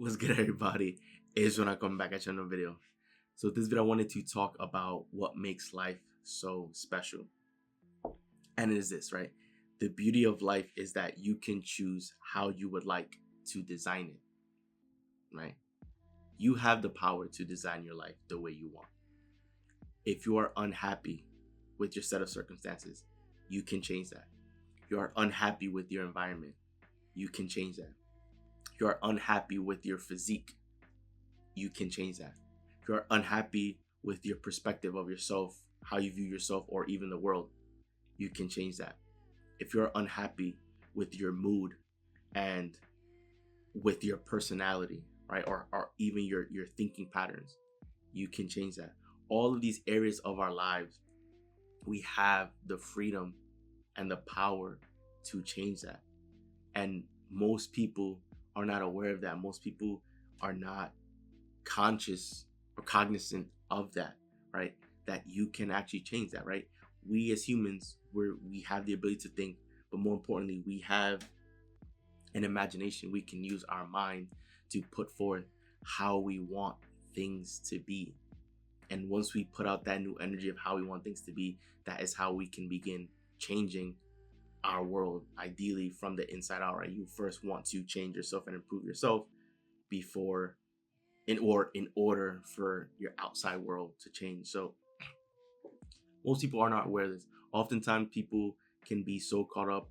What's good, everybody? It's when I come back at you another video. So this video I wanted to talk about what makes life so special. And it is this, right? The beauty of life is that you can choose how you would like to design it, right? You have the power to design your life the way you want. If you are unhappy with your set of circumstances, you can change that. You are unhappy with your environment, you can change that. You are unhappy with your physique, you can change that. If you're unhappy with your perspective of yourself, how you view yourself or even the world, you can change that. If you're unhappy with your mood and with your personality, right, or even your thinking patterns, you can change that. All of these areas of our lives, we have the freedom and the power to change that. And most people are not aware of that. Most people are not conscious or cognizant of that, right? That you can actually change that, right? We as humans, we have the ability to think, but more importantly, we have an imagination. We can use our mind to put forth how we want things to be. And once we put out that new energy of how we want things to be, that is how we can begin changing our world, ideally from the inside out, right? You first want to change yourself and improve yourself before in order for your outside world to change. So most people are not aware of this. Oftentimes people can be so caught up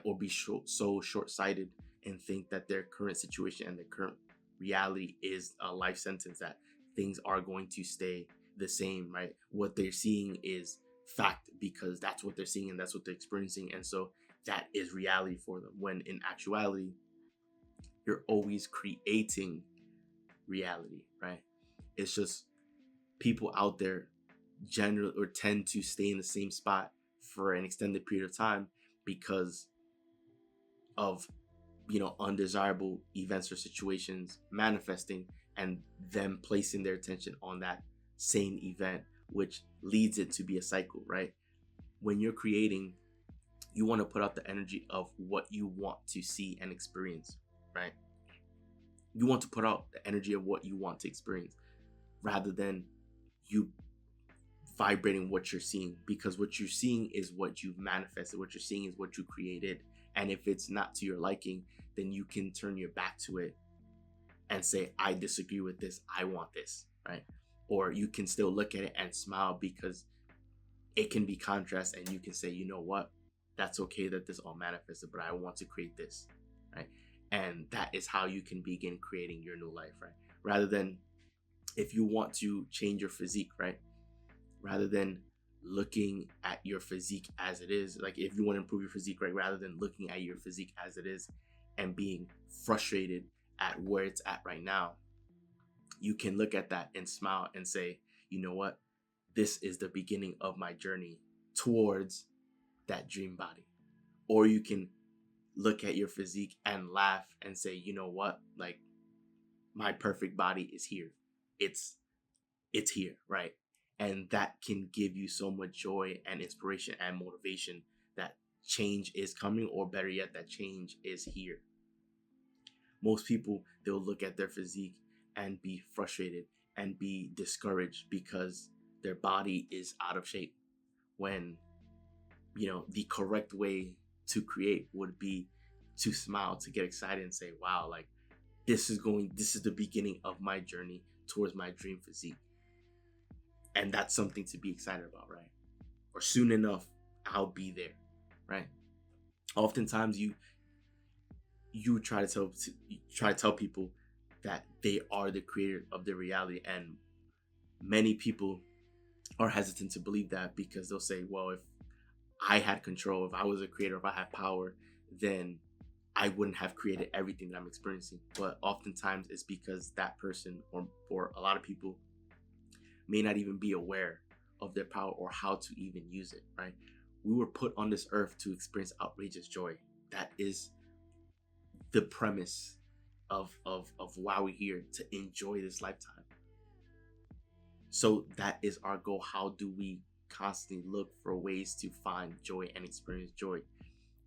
or be so short-sighted and think that their current situation and their current reality is a life sentence, that things are going to stay the same, right? What they're seeing is fact because that's what they're seeing and that's what they're experiencing, and so that is reality for them, when in actuality you're always creating reality, right? It's just people out there generally or tend to stay in the same spot for an extended period of time because of undesirable events or situations manifesting and them placing their attention on that same event, which leads it to be a cycle, right? When you're creating, you want to put out the energy of what you want to see and experience, right? You want to put out the energy of what you want to experience rather than you vibrating what you're seeing, because what you're seeing is what you've manifested. What you're seeing is what you created. And if it's not to your liking, then you can turn your back to it and say, I disagree with this, I want this, right? Or you can still look at it and smile because it can be contrast, and you can say, you know what, that's okay that this all manifested, but I want to create this, right? And that is how you can begin creating your new life, right? Rather than, if you want to change your physique, right? Rather than looking at your physique as it is, like if you want to improve your physique, right? Rather than looking at your physique as it is and being frustrated at where it's at right now, you can look at that and smile and say, you know what? This is the beginning of my journey towards that dream body. Or you can look at your physique and laugh and say, you know what? Like, my perfect body is here. It's here, right? And that can give you so much joy and inspiration and motivation that change is coming, or better yet, that change is here. Most people, they'll look at their physique and be frustrated and be discouraged because their body is out of shape, when the correct way to create would be to smile, to get excited and say, wow, like this is the beginning of my journey towards my dream physique. And that's something to be excited about, right? Or soon enough, I'll be there, right? Oftentimes you try to tell people that they are the creator of their reality, and many people are hesitant to believe that because they'll say, well, if I had control, if I was a creator, if I had power, then I wouldn't have created everything that I'm experiencing. But oftentimes it's because that person, or a lot of people, may not even be aware of their power or how to even use it, right? We were put on this earth to experience outrageous joy. That is the premise of why we're here, to enjoy this lifetime. So that is our goal. How do we constantly look for ways to find joy and experience joy?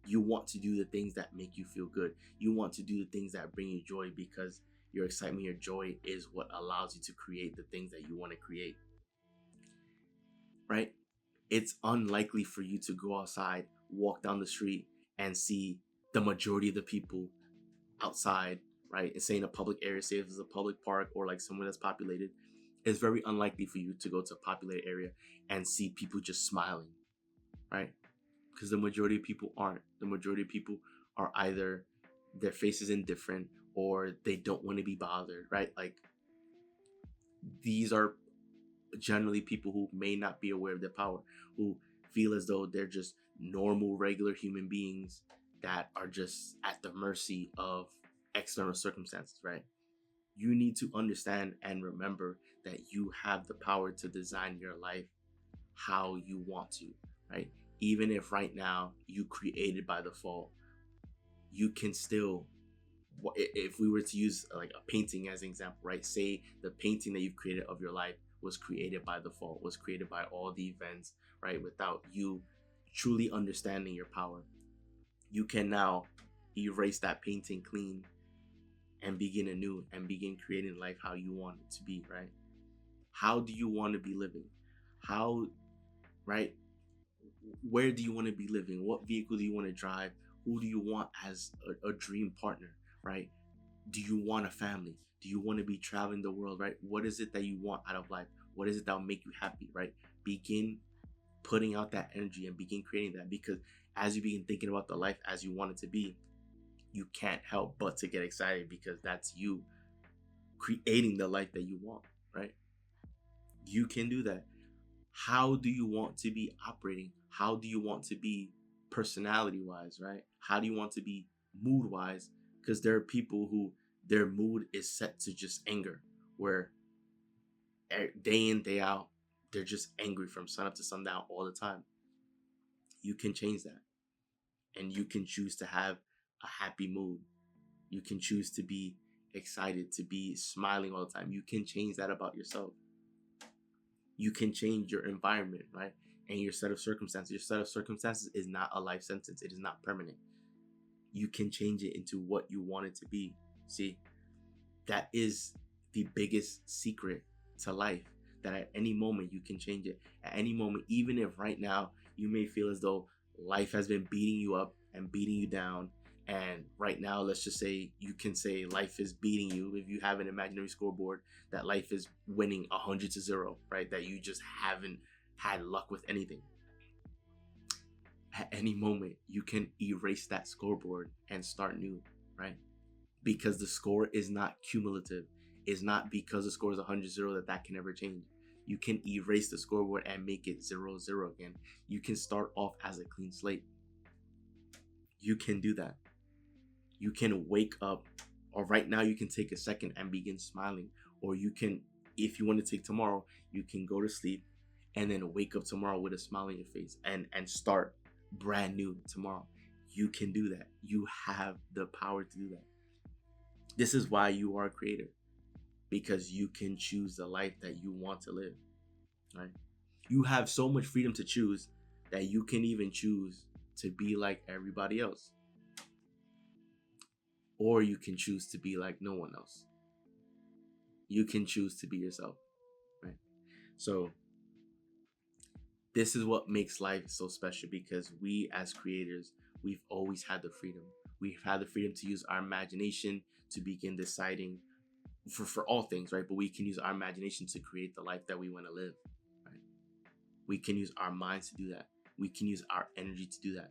You want to do the things that make you feel good. You want to do the things that bring you joy because Your excitement, your joy is what allows you to create the things that you want to create, right? It's unlikely for you to go outside, walk down the street, and see the majority of the people outside, right? And say in a public area, say if it's a public park or like somewhere that's populated, it's very unlikely for you to go to a populated area and see people just smiling, right? Because the majority of people aren't. The majority of people are either their face is indifferent or they don't want to be bothered, right? Like these are generally people who may not be aware of their power, who feel as though they're just normal, regular human beings that are just at the mercy of external circumstances, right? You need to understand and remember that you have the power to design your life how you want to, right? Even if right now you created by default, you can still, if we were to use like a painting as an example, right? Say the painting that you've created of your life was created by default, was created by all the events, right? Without you truly understanding your power. You can now erase that painting clean and begin anew and begin creating life how you want it to be, right? How do you want to be living? How, right? Where do you want to be living? What vehicle do you want to drive? Who do you want as a dream partner, right? Do you want a family? Do you want to be traveling the world, right? What is it that you want out of life? What is it that will make you happy, right? Begin putting out that energy and begin creating that, because as you begin thinking about the life as you want it to be, you can't help but to get excited, because that's you creating the life that you want, right? You can do that. How do you want to be operating? How do you want to be personality wise, right? How do you want to be mood wise? Because there are people who their mood is set to just anger, where day in, day out, they're just angry from sun up to sundown all the time. You can change that. And you can choose to have a happy mood. You can choose to be excited, to be smiling all the time. You can change that about yourself. You can change your environment, right? And your set of circumstances. Your set of circumstances is not a life sentence. It is not permanent. You can change it into what you want it to be. See, that is the biggest secret to life, that at any moment you can change it. At any moment, even if right now you may feel as though life has been beating you up and beating you down, and right now let's just say you can say life is beating you. If you have an imaginary scoreboard, that life is winning 100-0, right? That you just haven't had luck with anything. At any moment you can erase that scoreboard and start new, right? Because the score is not cumulative. It's not because the score is 100-0 that can never change. You can erase the scoreboard and make it 0-0 again. You can start off as a clean slate. You can do that. You can wake up, or right now you can take a second and begin smiling. Or you can, if you want to take tomorrow, you can go to sleep and then wake up tomorrow with a smile on your face and start brand new tomorrow. You can do that. You have the power to do that. This is why you are a creator, because you can choose the life that you want to live, right? You have so much freedom to choose that you can even choose to be like everybody else, or you can choose to be like no one else. You can choose to be yourself, right? So this is what makes life so special, because we as creators, we've always had the freedom. We've had the freedom to use our imagination to begin deciding for all things, right? But we can use our imagination to create the life that we want to live, right? We can use our minds to do that. We can use our energy to do that.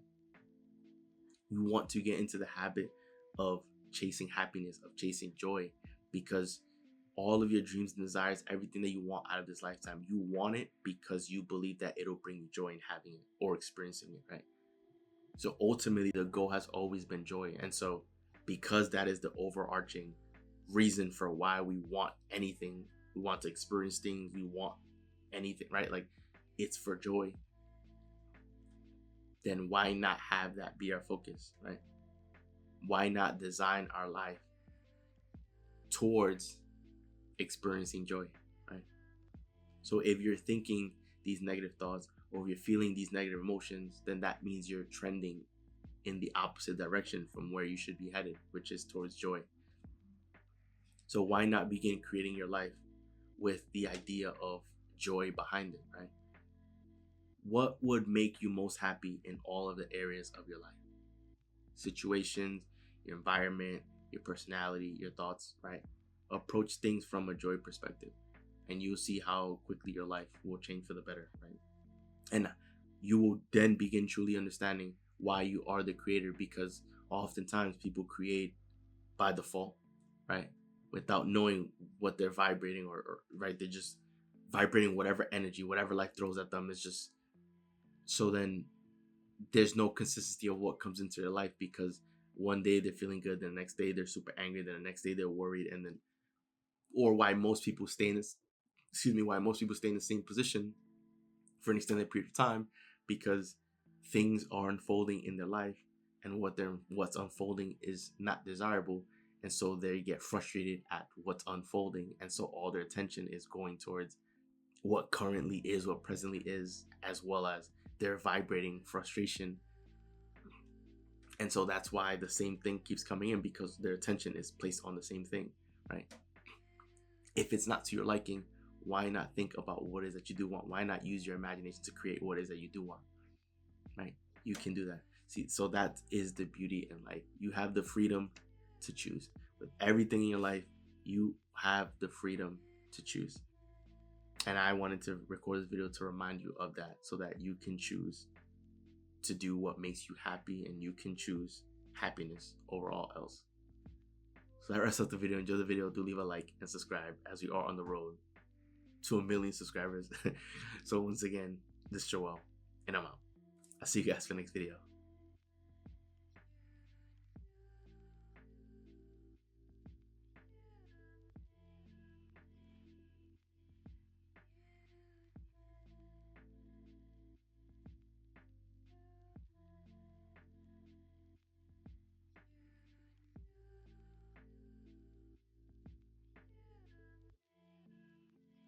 We want to get into the habit of chasing happiness, of chasing joy, because all of your dreams and desires, everything that you want out of this lifetime, you want it because you believe that it'll bring you joy in having it or experiencing it, right? So ultimately, the goal has always been joy. And so because that is the overarching reason for why we want anything, we want to experience things, we want anything, right? Like it's for joy. Then why not have that be our focus, right? Why not design our life towards experiencing joy, right? So if you're thinking these negative thoughts, or if you're feeling these negative emotions, then that means you're trending in the opposite direction from where you should be headed, which is towards joy. So why not begin creating your life with the idea of joy behind it, right? What would make you most happy in all of the areas of your life? Situations, your environment, your personality, your thoughts, right? Approach things from a joy perspective, and you'll see how quickly your life will change for the better, right? And you will then begin truly understanding why you are the creator, because oftentimes people create by default, right? Without knowing what they're vibrating, or right, they're just vibrating whatever energy, whatever life throws at them. Is just so then there's no consistency of what comes into their life, because one day they're feeling good, then the next day they're super angry, then the next day they're worried, and then or why most people stay in this why most people stay in the same position for an extended period of time, because things are unfolding in their life, and what's unfolding is not desirable, and so they get frustrated at what's unfolding, and so all their attention is going towards what currently is, what presently is, as well as they're vibrating frustration. And so that's why the same thing keeps coming in, because their attention is placed on the same thing, right? If it's not to your liking, why not think about what it is that you do want? Why not use your imagination to create what it is that you do want, right? You can do that. See, so that is the beauty in life. You have the freedom to choose. With everything in your life, you have the freedom to choose. And I wanted to record this video to remind you of that, so that you can choose to do what makes you happy, and you can choose happiness over all else. So that wraps up the video. Enjoy the video. Do leave a like and subscribe, as we are on the road to 1 million subscribers. So once again, this is Joel, and I'm out. I'll see you guys for the next video.